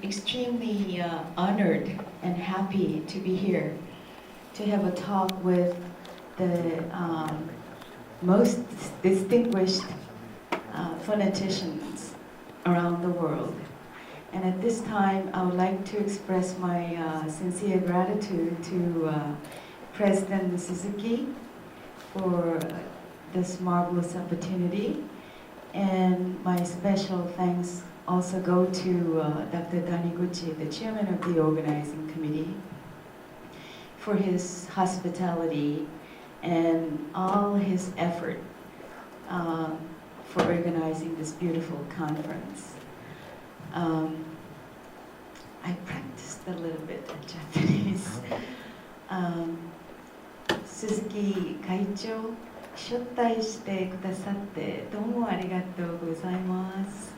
extremely honored and happy to be here to have a talk with the most distinguished phoneticians around the world. And at this time, I would like to express my sincere gratitude to President Suzuki for this marvelous opportunity. And my special thanks also go to Dr. Taniguchi, the chairman of the organizing committee, for his hospitality and all his effort for organizing this beautiful conference. I practiced a little bit in Japanese. Suzuki 会長、招待してくださってどうもありがとうございます。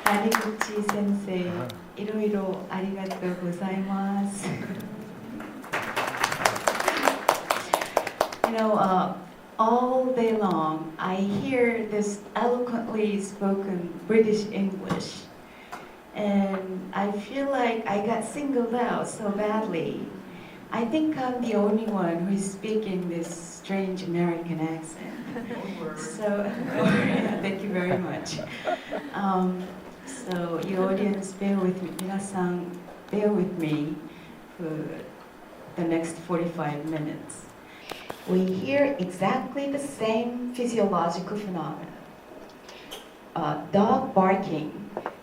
谷口先生、いろいろありがとうございます。You know, all day long, I hear this eloquently spoken British English, and I feel like I got singled out so badly. I think I'm the only one who is speaking this strange American accent. So, thank you very much. So, your audience, bear with me. 皆さん, bear with me for the next 45 minutes. We hear exactly the same physiological phenomena. Dog barking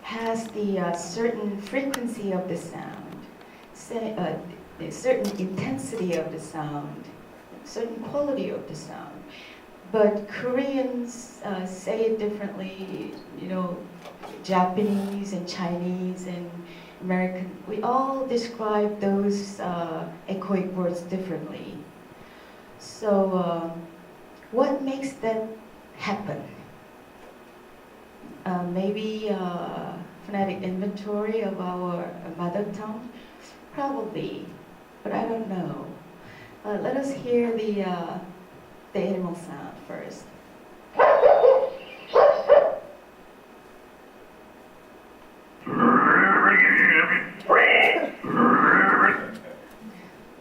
has the certain frequency of the sound, a certain intensity of the sound, certain quality of the sound. But Koreans say it differently, you know, Japanese and Chinese and American, we all describe those echoic words differently. So what makes that happen? Maybe phonetic inventory of our mother tongue? Probably, but I don't know. Let us hear the animal sound first.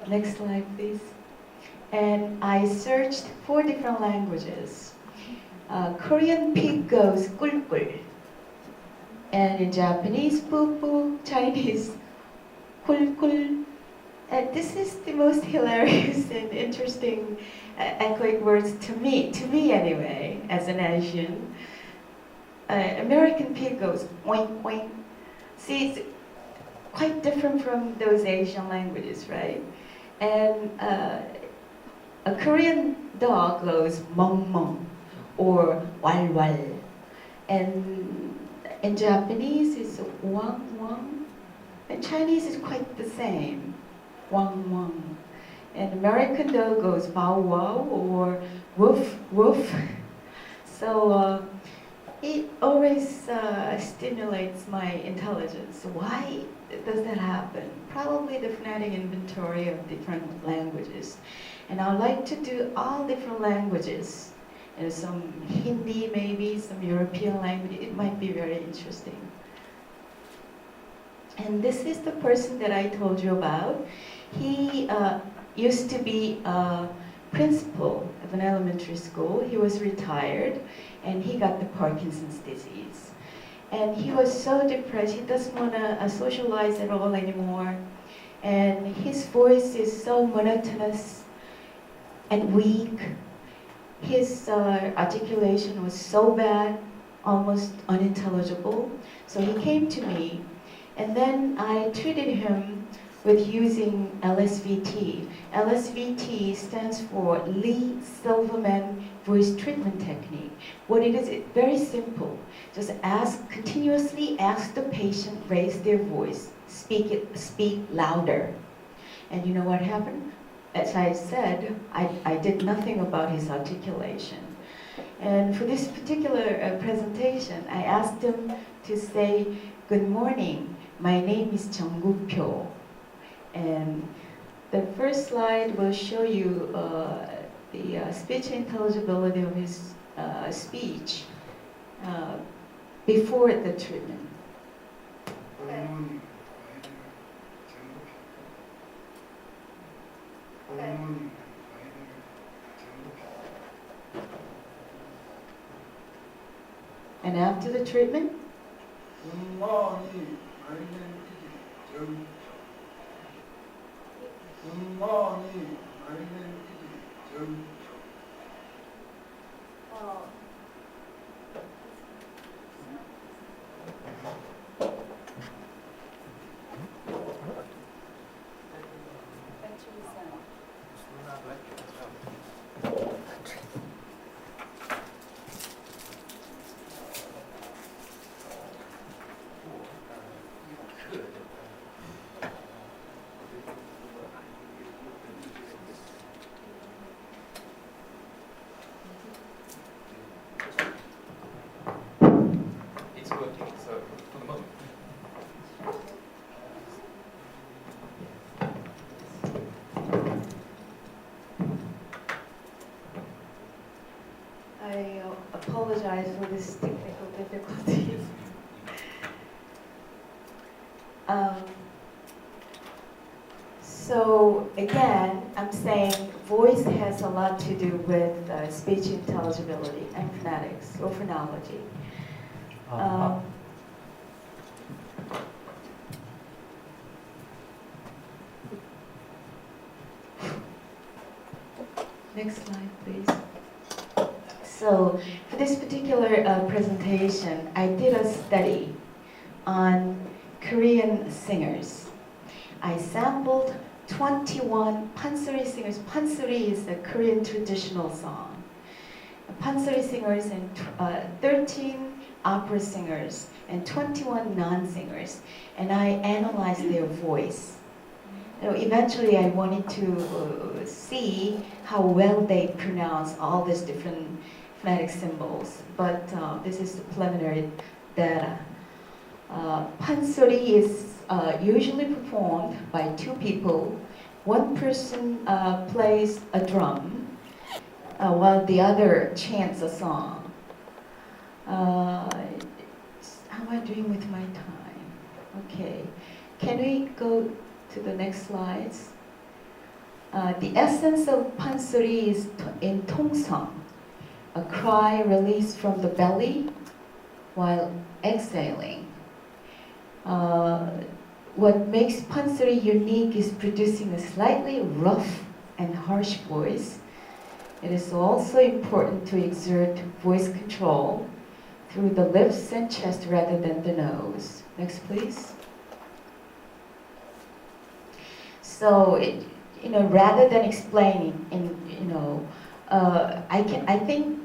Next slide, please. And I searched 4 different languages. Korean pig goes 꿀꿀. And in Japanese, poo-poo, Chinese, 꿀꿀. And this is the most hilarious and interesting echoic words to me anyway, as an Asian. American pig goes oink oink. See, it's quite different from those Asian languages, right? And a Korean dog goes mong mong or wal wal. And in Japanese it's wang wang. And Chinese is quite the same, wang wang. And American dog goes bow wow or woof woof. So it always stimulates my intelligence. Why does that happen? Probably the phonetic inventory of different languages. And I like to do all different languages. And some Hindi maybe, some European language. It might be very interesting. And this is the person that I told you about. He used to be a principal of an elementary school. He was retired and he got the Parkinson's disease. And he was so depressed, he doesn't want to socialize at all anymore. And his voice is so monotonous and weak. His articulation was so bad, almost unintelligible. So he came to me, and then I treated him with using LSVT. LSVT stands for Lee Silverman Voice Treatment Technique. What it is, it's very simple. Just continuously ask the patient raise their voice, speak louder. And you know what happened? As I said, I did nothing about his articulation. And for this particular presentation, I asked him to say, "Good morning, my name is Jeongguk-pyo." And the first slide will show you the speech intelligibility of his speech. before the treatment. And after the treatment? It's working, so for the moment. I apologize for this technical difficulty. So again, I'm saying voice has a lot to do with speech intelligibility and phonetics or phonology. Next slide, please. So for this particular presentation, I did a study on Korean singers. I sampled 21 pansori singers. Pansori is a Korean traditional song. Pansori singers and 13 opera singers and 21 non-singers. And I analyzed their voice. Eventually I wanted to see how well they pronounce all these different phonetic symbols. But this is the preliminary data. Pansori is usually performed by two people. One person plays a drum while the other chants a song. How am I doing with my time? Okay, can we go to the next slides? The essence of pansori is in tongsang, a cry released from the belly while exhaling. What makes pansori unique is producing a slightly rough and harsh voice. It is also important to exert voice control through the lips and chest rather than the nose. Next, please. So, rather than explaining, I think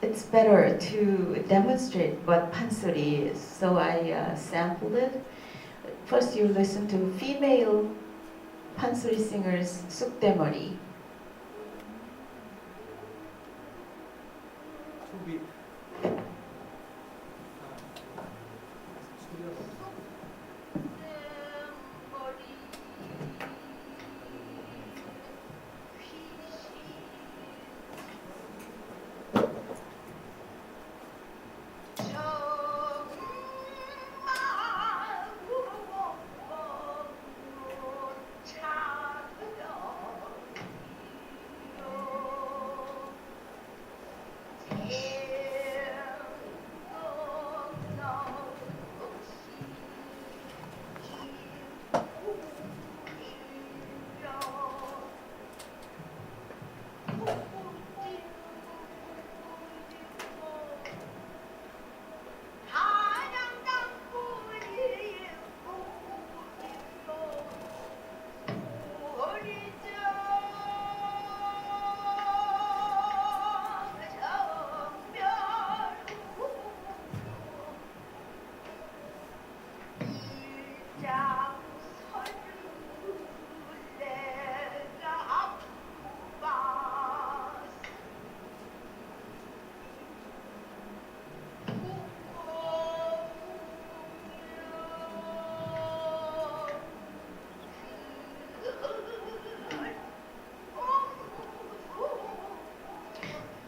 it's better to demonstrate what pansori is. So I sampled it. First, you listen to female pansori singers, sukdemori.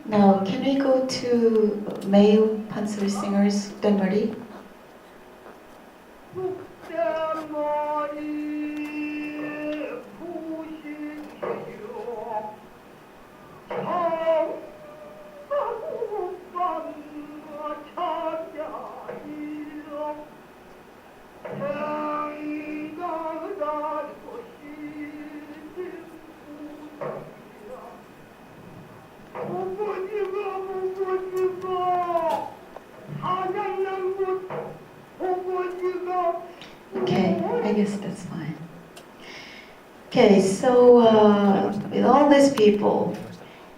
Now, can we go to male pansori singers. Donmari. Okay, I guess that's fine. Okay, so with all these people,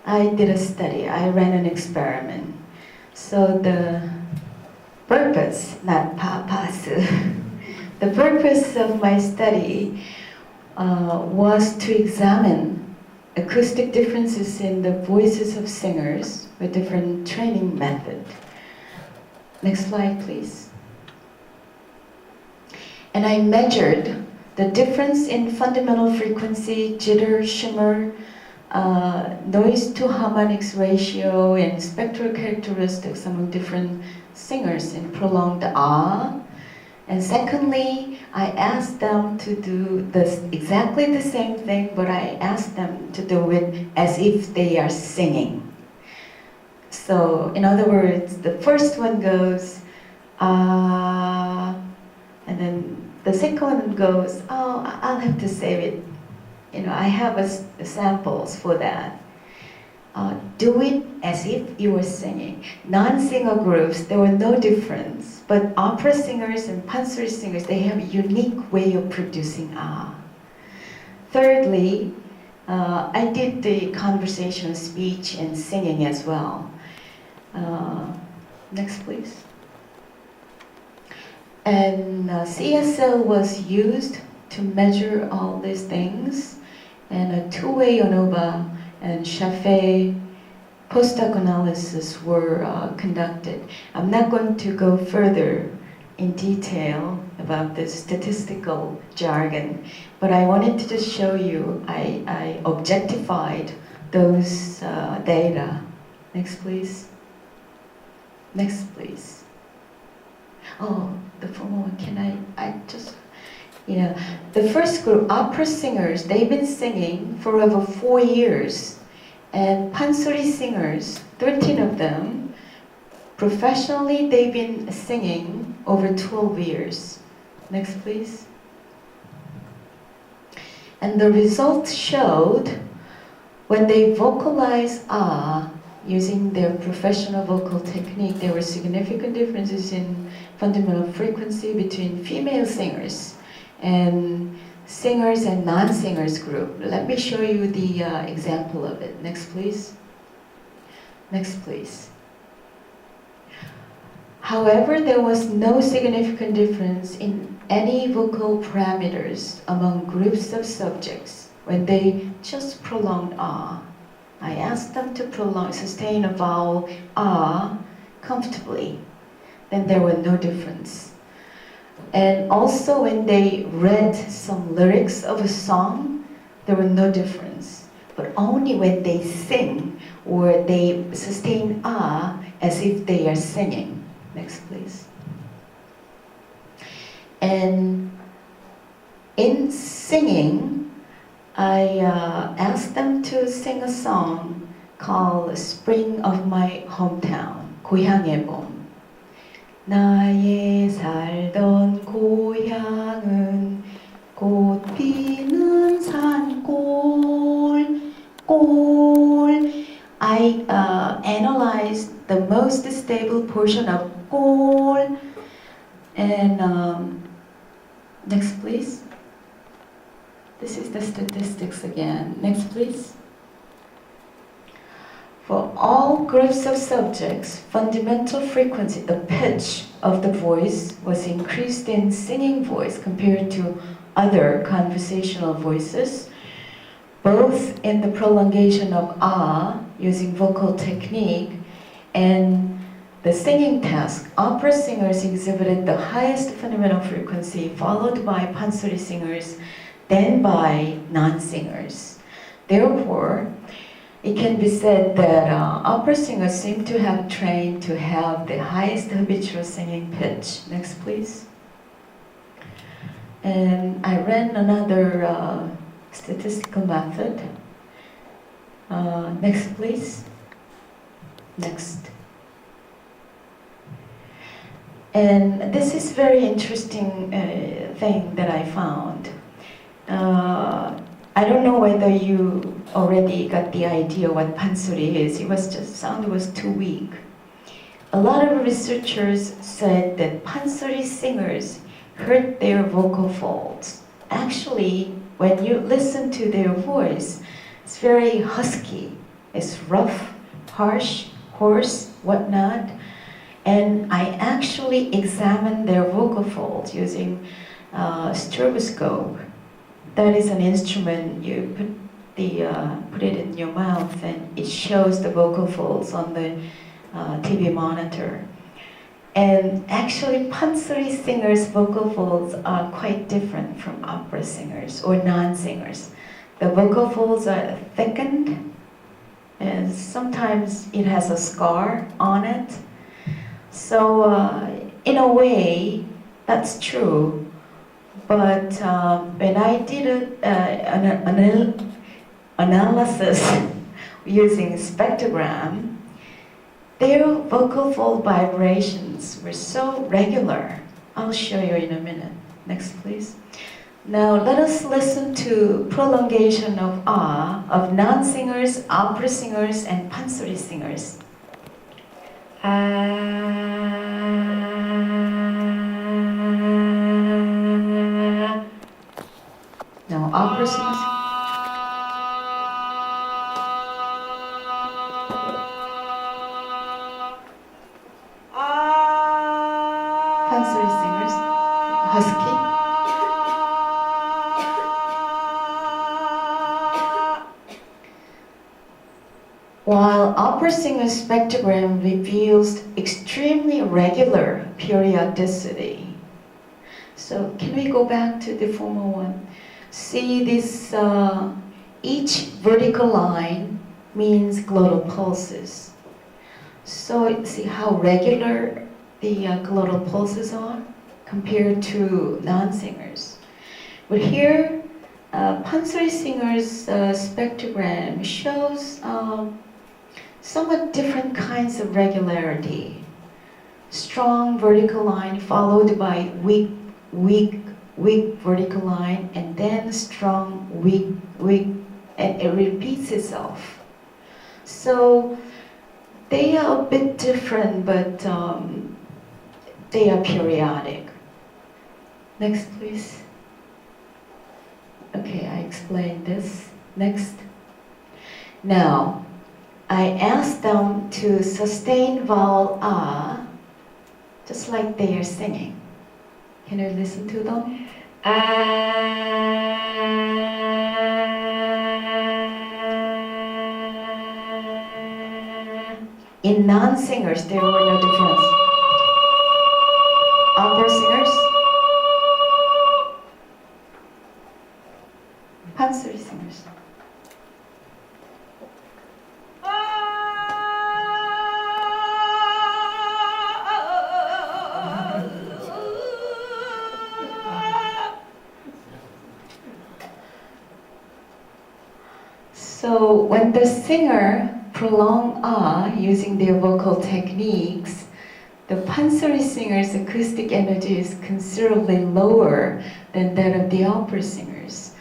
I did a study. I ran an experiment. So the purpose, not purpose, the purpose of my study was to examine acoustic differences in the voices of singers with different training method. Next slide, please. And I measured the difference in fundamental frequency, jitter, shimmer, noise to harmonics ratio, and spectral characteristics among different singers in prolonged ah. And secondly, I asked them to do exactly the same thing, but I asked them to do it as if they are singing. So, in other words, the first one goes ah, and then the second one goes, oh, I'll have to save it. I have samples for that. Do it as if you were singing. Non-singer groups, there were no difference. But opera singers and pansori singers, they have a unique way of producing ah. Thirdly, I did the conversational speech and singing as well. Next, please. And CSL was used to measure all these things, and a two-way ANOVA and Chaffee post-hoc analysis were conducted. I'm not going to go further in detail about the statistical jargon, but I wanted to just show you I objectified those data. Next, please. Next, please. Oh, the former one, can I just, the first group, opera singers, they've been singing for over 4 years. And pansori singers, 13 of them, professionally, they've been singing over 12 years. Next, please. And the results showed when they vocalized ah, using their professional vocal technique, there were significant differences in fundamental frequency between female singers and singers and non-singers group. Let me show you the example of it. Next, please. Next, please. However, there was no significant difference in any vocal parameters among groups of subjects when they just prolonged ah. I asked them to sustain a vowel ah comfortably. Then there were no difference. And also when they read some lyrics of a song, there were no difference. But only when they sing or they sustain ah as if they are singing. Next, please. And in singing, I asked them to sing a song called Spring of My Hometown, 고향의 봄. 나의 살던 고향은 꽃 피는 산골, 골. I analyzed the most stable portion of 골. And next, please. This is the statistics again. Next, please. For all groups of subjects, fundamental frequency, the pitch of the voice, was increased in singing voice compared to other conversational voices, both in the prolongation of ah using vocal technique and the singing task. Opera singers exhibited the highest fundamental frequency, followed by pansori singers, then by non-singers. Therefore, it can be said that opera singers seem to have trained to have the highest habitual singing pitch. Next, please. And I ran another statistical method. Next, please. Next. And this is very interesting thing that I found. I don't know whether you already got the idea what pansori is. It was just sound was too weak. A lot of researchers said that pansori singers hurt their vocal folds. Actually, when you listen to their voice, it's very husky. It's rough, harsh, hoarse, whatnot. And I actually examined their vocal folds using stroboscope. That is an instrument you put it in your mouth and it shows the vocal folds on the TV monitor. And actually, pansori singers' vocal folds are quite different from opera singers or non-singers. The vocal folds are thickened, and sometimes it has a scar on it. So, in a way, that's true. But when I did an analysis using spectrogram, their vocal fold vibrations were so regular. I'll show you in a minute. Next, please. Now, let us listen to prolongation of ah of non-singers, opera singers, and pansori singers. Now, opera singers. Pansori singers, husky. While opera singers' spectrogram reveals extremely regular periodicity. So can we go back to the former one? See this, each vertical line means glottal pulses. So see how regular the glottal pulses are compared to non-singers. But here, pansori singers' spectrogram shows somewhat different kinds of regularity. Strong vertical line followed by weak vertical line, and then strong, weak, and it repeats itself. So they are a bit different, but they are periodic. Next, please. Okay, I explained this. Next. Now, I asked them to sustain vowel ah, just like they are singing. Can you listen to them? In non-singers, there were no difference. Opera singers, pansori singers. So when the singer prolong ah using their vocal techniques, the pansori singer's acoustic energy is considerably lower than that of the opera singers.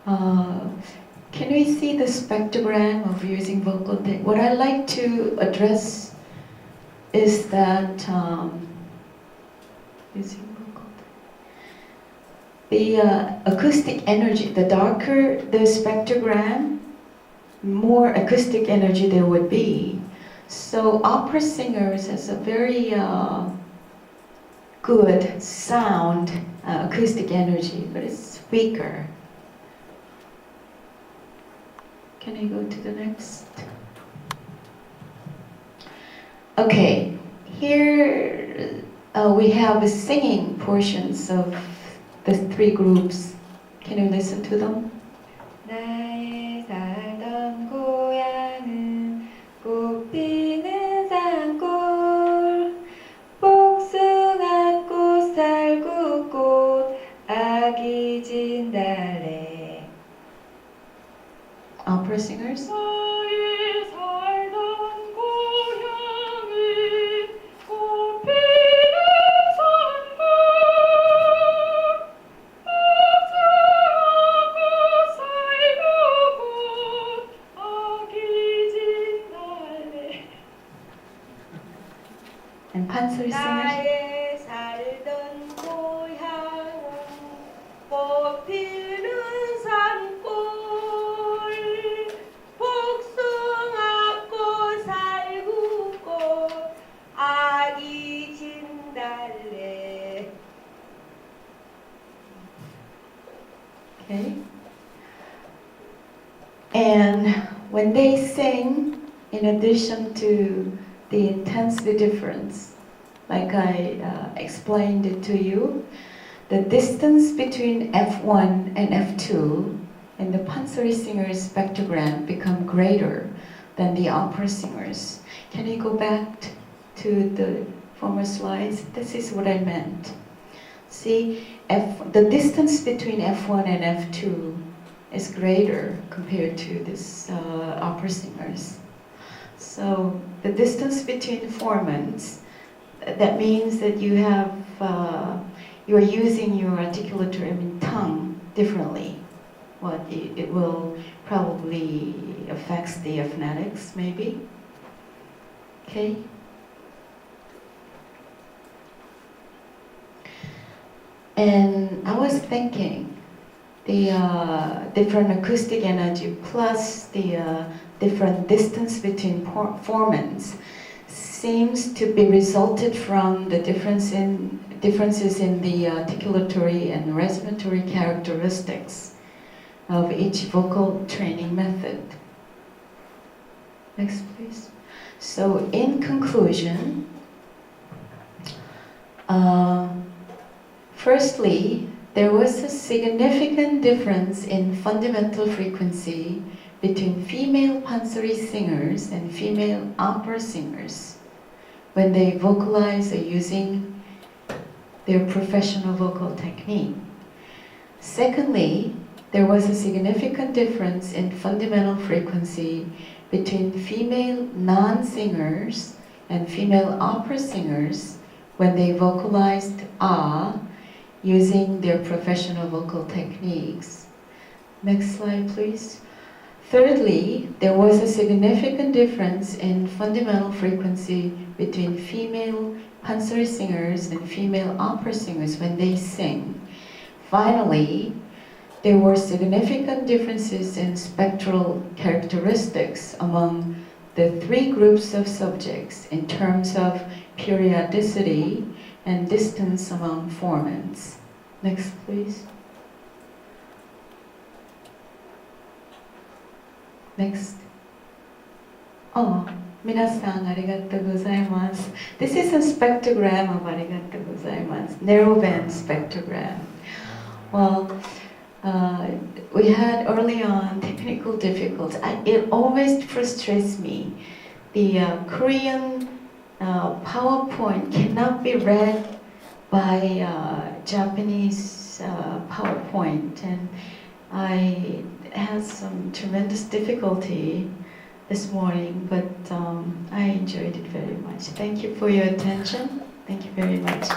Can we see the spectrogram of using vocal technique? What I like to address is that using vocal the acoustic energy, the darker the spectrogram, more acoustic energy there would be. So opera singers has a very good sound, acoustic energy, but it's weaker. Can I go to the next? Okay, here we have the singing portions of the three groups. Can you listen to them? 나의 살던 고향 opera singers? 나의 살던 고향은 꽃피는 산골 박수하고 살고 곧 아기 진달래 And pansori singers? 나의 살던 고향은 꽃피는 산골 복숭아꽃 살구꽃 아기 진달래 Okay. And when they sing, in addition to the intensity difference, like I explained it to you, the distance between F1 and F2 in the pansori singers' spectrogram become greater than the opera singers. Can you go back to the former slides? This is what I meant. See, the distance between F1 and F2 is greater compared to this opera singers. So the distance between formants, that means that you have you're using your articulatory tongue differently. What it will probably affects the phonetics, maybe. Okay. And I was thinking, the different acoustic energy plus the different distance between formants seems to be resulted from the differences in the articulatory and respiratory characteristics of each vocal training method. Next, please. So, in conclusion, firstly, there was a significant difference in fundamental frequency between female pansori singers and female opera singers when they vocalize using their professional vocal technique. Secondly, there was a significant difference in fundamental frequency between female non-singers and female opera singers when they vocalized using their professional vocal techniques. Next slide, please. Thirdly, there was a significant difference in fundamental frequency between female pansori singers and female opera singers when they sing. Finally, there were significant differences in spectral characteristics among the three groups of subjects in terms of periodicity and distance among formants. Next, please. Next. Oh, 皆さんありがとうございます。This is a spectrogram of ありがとうございます。Narrow band spectrogram. Well, we had early on technical difficulties. It always frustrates me. The Korean PowerPoint cannot be read by Japanese PowerPoint, and I had some tremendous difficulty this morning, but I enjoyed it very much. Thank you for your attention. Thank you very much.